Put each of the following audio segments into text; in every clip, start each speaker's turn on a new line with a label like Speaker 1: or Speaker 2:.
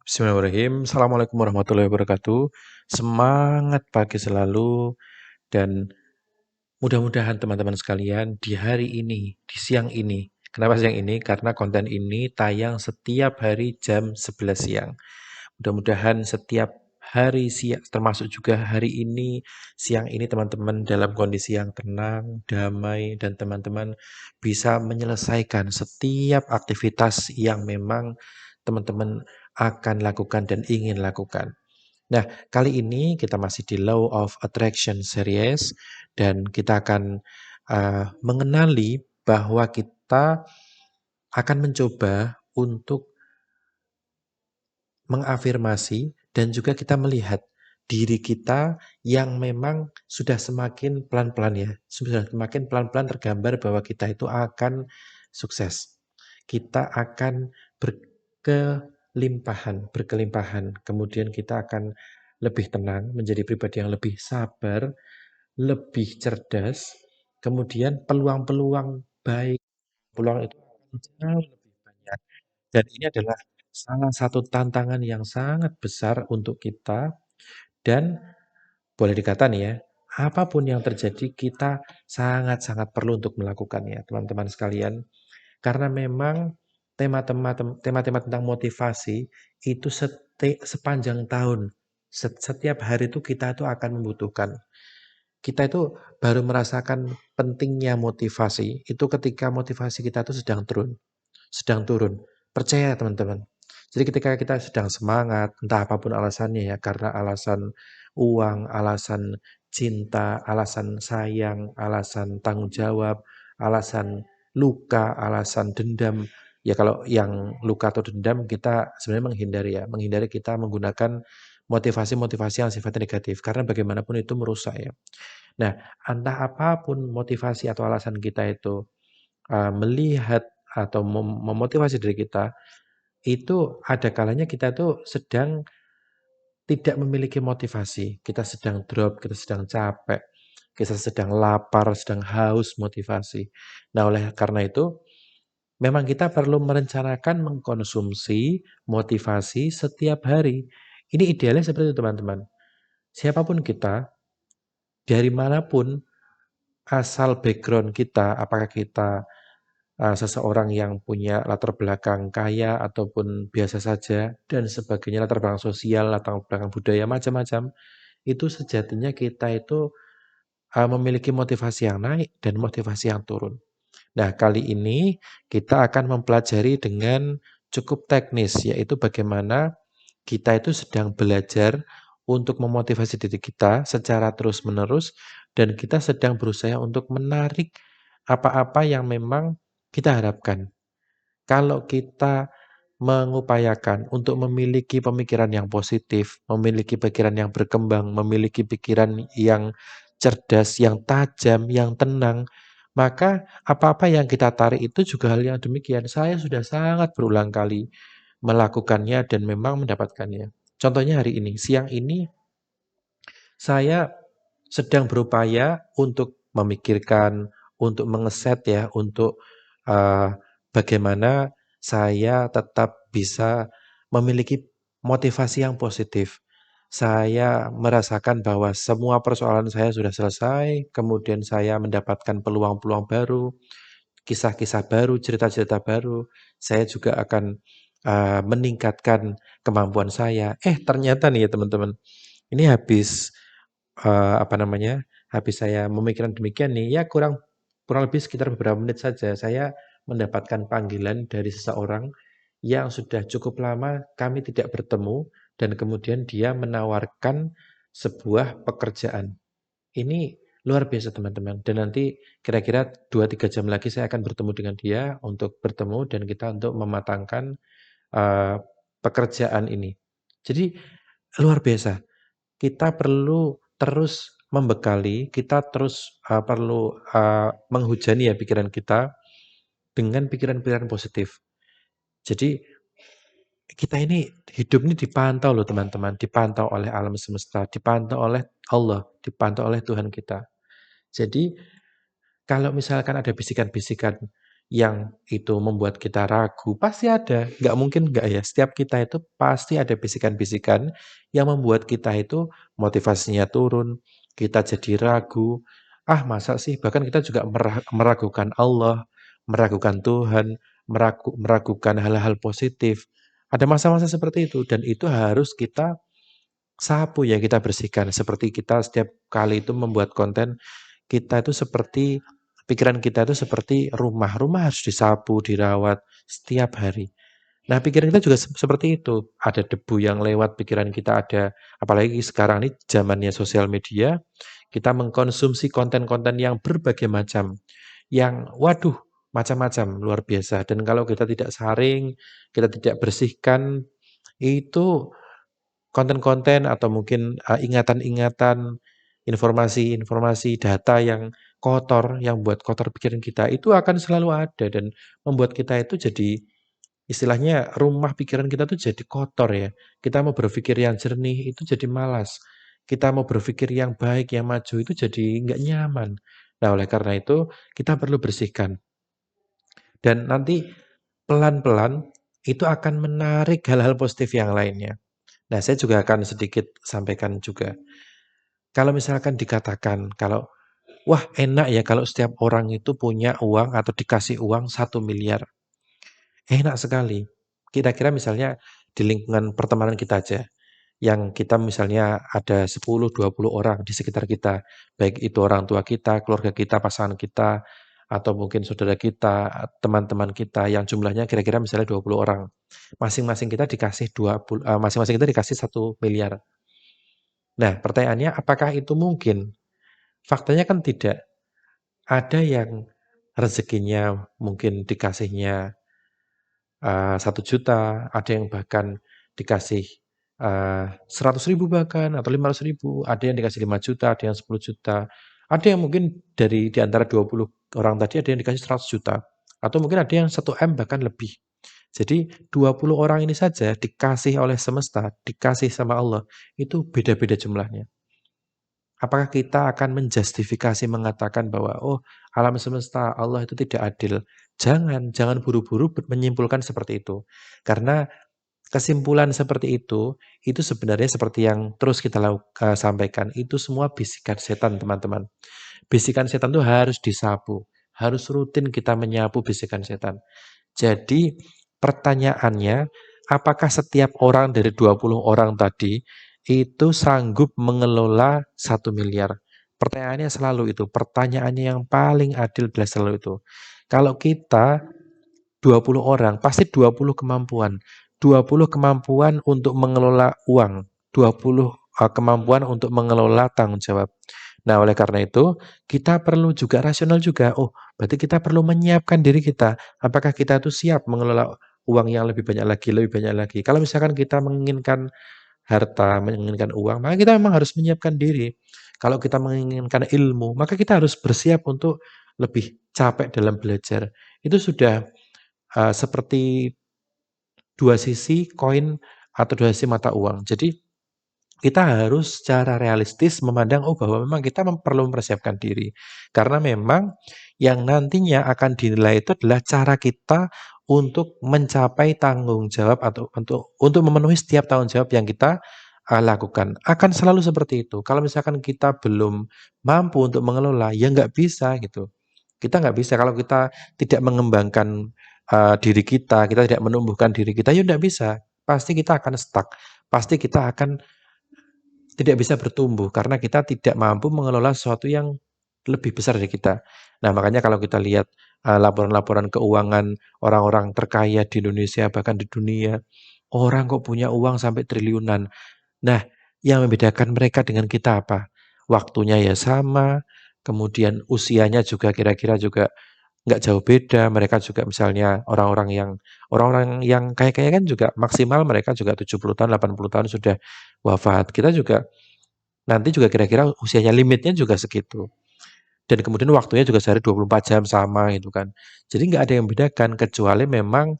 Speaker 1: Bismillahirrahmanirrahim. Assalamualaikum warahmatullahi wabarakatuh. Semangat pagi selalu dan mudah-mudahan teman-teman sekalian di hari ini, di siang ini. Kenapa siang ini? Karena konten ini tayang setiap hari jam 11 siang. Mudah-mudahan setiap hari siang, termasuk juga hari ini, siang ini teman-teman dalam kondisi yang tenang, damai, dan teman-teman bisa menyelesaikan setiap aktivitas yang memang teman-teman akan lakukan dan ingin lakukan. Nah, kali ini kita masih di Law of Attraction series dan kita akan mengenali bahwa kita akan mencoba untuk mengafirmasi dan juga kita melihat diri kita yang memang sudah semakin pelan-pelan ya, sudah semakin pelan-pelan tergambar bahwa kita itu akan sukses. Kita akan berkelimpahan. Kemudian kita akan lebih tenang, menjadi pribadi yang lebih sabar, lebih cerdas. Kemudian peluang-peluang baik, peluang itu akan jauh lebih banyak. Dan ini adalah salah satu tantangan yang sangat besar untuk kita dan boleh dikata nih ya, apapun yang terjadi kita sangat-sangat perlu untuk melakukannya, teman-teman sekalian. Karena memang tema-tema tentang motivasi itu sepanjang tahun, setiap hari itu kita itu akan membutuhkan. Kita itu baru merasakan pentingnya motivasi, itu ketika motivasi kita itu sedang turun. Percaya teman-teman. Jadi ketika kita sedang semangat, entah apapun alasannya ya, karena alasan uang, alasan cinta, alasan sayang, alasan tanggung jawab, alasan luka, alasan dendam. Ya kalau yang luka atau dendam kita sebenarnya menghindari kita menggunakan motivasi-motivasi yang sifatnya negatif karena bagaimanapun itu merusak ya. Nah, entah apapun motivasi atau alasan kita itu melihat atau memotivasi diri kita, itu ada kalanya kita tuh sedang tidak memiliki motivasi. Kita sedang drop, kita sedang capek, kita sedang lapar, sedang haus motivasi. Nah, oleh karena itu, memang kita perlu merencanakan mengkonsumsi motivasi setiap hari. Ini idealnya seperti itu, teman-teman. Siapapun kita, dari manapun, asal background kita, apakah kita seseorang yang punya latar belakang kaya ataupun biasa saja dan sebagainya, latar belakang sosial, latar belakang budaya macam-macam, itu sejatinya kita itu memiliki motivasi yang naik dan motivasi yang turun. Nah, kali ini kita akan mempelajari dengan cukup teknis, yaitu bagaimana kita itu sedang belajar untuk memotivasi diri kita secara terus-menerus dan kita sedang berusaha untuk menarik apa-apa yang memang kita harapkan. Kalau kita mengupayakan untuk memiliki pemikiran yang positif, memiliki pikiran yang berkembang, memiliki pikiran yang cerdas, yang tajam, yang tenang, maka apa-apa yang kita tarik itu juga hal yang demikian. Saya sudah sangat berulang kali melakukannya dan memang mendapatkannya. Contohnya hari ini, siang ini saya sedang berupaya untuk memikirkan, untuk mengeset ya, untuk bagaimana saya tetap bisa memiliki motivasi yang positif. Saya merasakan bahwa semua persoalan saya sudah selesai, kemudian saya mendapatkan peluang-peluang baru, kisah-kisah baru, cerita-cerita baru. Saya juga akan meningkatkan kemampuan saya. Ternyata nih ya teman-teman, ini habis saya memikirkan demikian nih, ya kurang kurang lebih sekitar beberapa menit saja, saya mendapatkan panggilan dari seseorang yang sudah cukup lama kami tidak bertemu dan kemudian dia menawarkan sebuah pekerjaan. Ini luar biasa teman-teman dan nanti kira-kira 2-3 jam lagi saya akan bertemu dengan dia untuk bertemu dan kita untuk mematangkan, pekerjaan ini. Jadi luar biasa. Kita perlu terus membekali, kita terus, perlu, menghujani ya pikiran kita dengan pikiran-pikiran positif. Jadi kita ini hidup ini dipantau loh teman-teman, dipantau oleh alam semesta, dipantau oleh Allah, dipantau oleh Tuhan kita. Jadi kalau misalkan ada bisikan-bisikan yang itu membuat kita ragu, pasti ada, nggak mungkin nggak ya. Setiap kita itu pasti ada bisikan-bisikan yang membuat kita itu motivasinya turun, kita jadi ragu, ah masa sih, bahkan kita juga meragukan Allah, meragukan Tuhan, meragukan hal-hal positif. Ada masa-masa seperti itu, dan itu harus kita sapu ya, kita bersihkan. Seperti kita setiap kali itu membuat konten, kita itu seperti pikiran kita itu seperti rumah. Rumah harus disapu, dirawat setiap hari. Nah, pikiran kita juga seperti itu. Ada debu yang lewat pikiran kita, ada apalagi sekarang ini zamannya sosial media, kita mengkonsumsi konten-konten yang berbagai macam. Yang waduh, macam-macam, luar biasa. Dan kalau kita tidak saring, kita tidak bersihkan, itu konten-konten atau mungkin, ingatan-ingatan, informasi-informasi, data yang kotor, yang buat kotor pikiran kita, itu akan selalu ada dan membuat kita itu jadi istilahnya rumah pikiran kita tuh jadi kotor ya. Kita mau berpikir yang jernih itu jadi malas. Kita mau berpikir yang baik, yang maju itu jadi nggak nyaman. Nah, oleh karena itu kita perlu bersihkan dan nanti pelan-pelan itu akan menarik hal-hal positif yang lainnya. Nah, saya juga akan sedikit sampaikan juga. Kalau misalkan dikatakan kalau, wah enak ya kalau setiap orang itu punya uang atau dikasih uang 1 miliar. Enak sekali. Kira-kira misalnya di lingkungan pertemanan kita aja, yang kita misalnya ada 10, 20 orang di sekitar kita, baik itu orang tua kita, keluarga kita, pasangan kita, atau mungkin saudara kita, teman-teman kita yang jumlahnya kira-kira misalnya 20 orang. Masing-masing kita dikasih masing-masing kita dikasih 1 miliar. Nah, pertanyaannya apakah itu mungkin? Faktanya kan tidak. Ada yang rezekinya mungkin dikasihnya 1 juta, ada yang bahkan dikasih 100 ribu bahkan atau 500 ribu, ada yang dikasih 5 juta, ada yang 10 juta, ada yang mungkin di antara 20 orang tadi ada yang dikasih 100 juta, atau mungkin ada yang 1 M bahkan lebih. Jadi 20 orang ini saja dikasih oleh semesta, dikasih sama Allah, itu beda-beda jumlahnya. Apakah kita akan menjustifikasi mengatakan bahwa, "Oh, alam semesta, Allah itu tidak adil." Jangan buru-buru menyimpulkan seperti itu. Karena kesimpulan seperti itu sebenarnya seperti yang terus kita sampaikan, itu semua bisikan setan, teman-teman. Bisikan setan itu harus disapu, harus rutin kita menyapu bisikan setan. Jadi pertanyaannya, apakah setiap orang dari 20 orang tadi itu sanggup mengelola 1 miliar? Pertanyaannya selalu itu, pertanyaannya yang paling adil adalah selalu itu. Kalau kita 20 orang, pasti 20 kemampuan. 20 kemampuan untuk mengelola uang, 20 kemampuan untuk mengelola tanggung jawab. Nah, oleh karena itu, kita perlu juga rasional juga. Oh, berarti kita perlu menyiapkan diri kita. Apakah kita itu siap mengelola uang yang lebih banyak lagi, lebih banyak lagi. Kalau misalkan kita menginginkan harta, menginginkan uang, maka kita memang harus menyiapkan diri. Kalau kita menginginkan ilmu, maka kita harus bersiap untuk lebih capek dalam belajar. Itu sudah seperti dua sisi koin atau dua sisi mata uang. Jadi kita harus secara realistis memandang, oh bahwa memang kita perlu mempersiapkan diri. Karena memang yang nantinya akan dinilai itu adalah cara kita untuk mencapai tanggung jawab atau untuk memenuhi setiap tanggung jawab yang kita lakukan. Akan selalu seperti itu. Kalau misalkan kita belum mampu untuk mengelola, ya nggak bisa gitu. Kita nggak bisa kalau kita tidak mengembangkan diri kita tidak menumbuhkan diri kita, ya nggak bisa. Pasti kita akan stuck. Pasti kita akan tidak bisa bertumbuh karena kita tidak mampu mengelola sesuatu yang lebih besar dari kita. Nah, makanya kalau kita lihat laporan-laporan keuangan orang-orang terkaya di Indonesia bahkan di dunia, orang kok punya uang sampai triliunan. Nah, yang membedakan mereka dengan kita apa? Waktunya ya sama, kemudian usianya juga kira-kira juga nggak jauh beda. Mereka juga misalnya orang-orang yang kaya-kaya kan juga maksimal mereka juga 70 tahun, 80 tahun sudah wafat. Kita juga nanti juga kira-kira usianya limitnya juga segitu. Dan kemudian waktunya juga sehari 24 jam sama gitu kan. Jadi nggak ada yang membedakan kecuali memang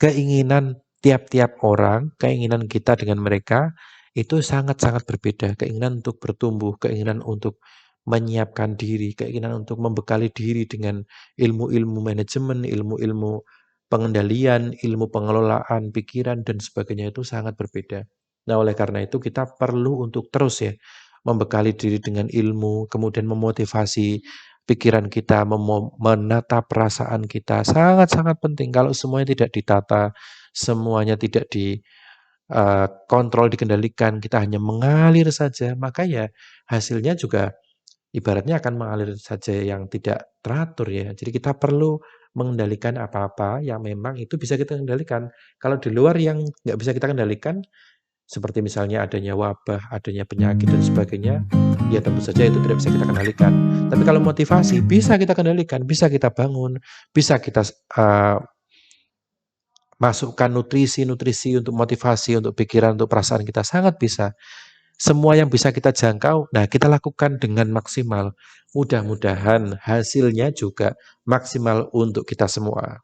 Speaker 1: keinginan tiap-tiap orang, keinginan kita dengan mereka itu sangat-sangat berbeda. Keinginan untuk bertumbuh, keinginan untuk menyiapkan diri, keinginan untuk membekali diri dengan ilmu-ilmu manajemen, ilmu-ilmu pengendalian, ilmu pengelolaan pikiran dan sebagainya itu sangat berbeda. Nah, oleh karena itu kita perlu untuk terus ya membekali diri dengan ilmu, kemudian memotivasi pikiran kita, menata perasaan kita. Sangat-sangat penting. Kalau semuanya tidak ditata, semuanya tidak kontrol, dikendalikan, kita hanya mengalir saja, maka ya hasilnya juga ibaratnya akan mengalir saja yang tidak teratur ya. Jadi kita perlu mengendalikan apa-apa yang memang itu bisa kita kendalikan. Kalau di luar yang nggak bisa kita kendalikan, seperti misalnya adanya wabah, adanya penyakit dan sebagainya, ya tentu saja itu tidak bisa kita kendalikan. Tapi kalau motivasi bisa kita kendalikan, bisa kita bangun, bisa kita masukkan nutrisi-nutrisi untuk motivasi, untuk pikiran, untuk perasaan kita, sangat bisa. Semua yang bisa kita jangkau, nah kita lakukan dengan maksimal. Mudah-mudahan hasilnya juga maksimal untuk kita semua.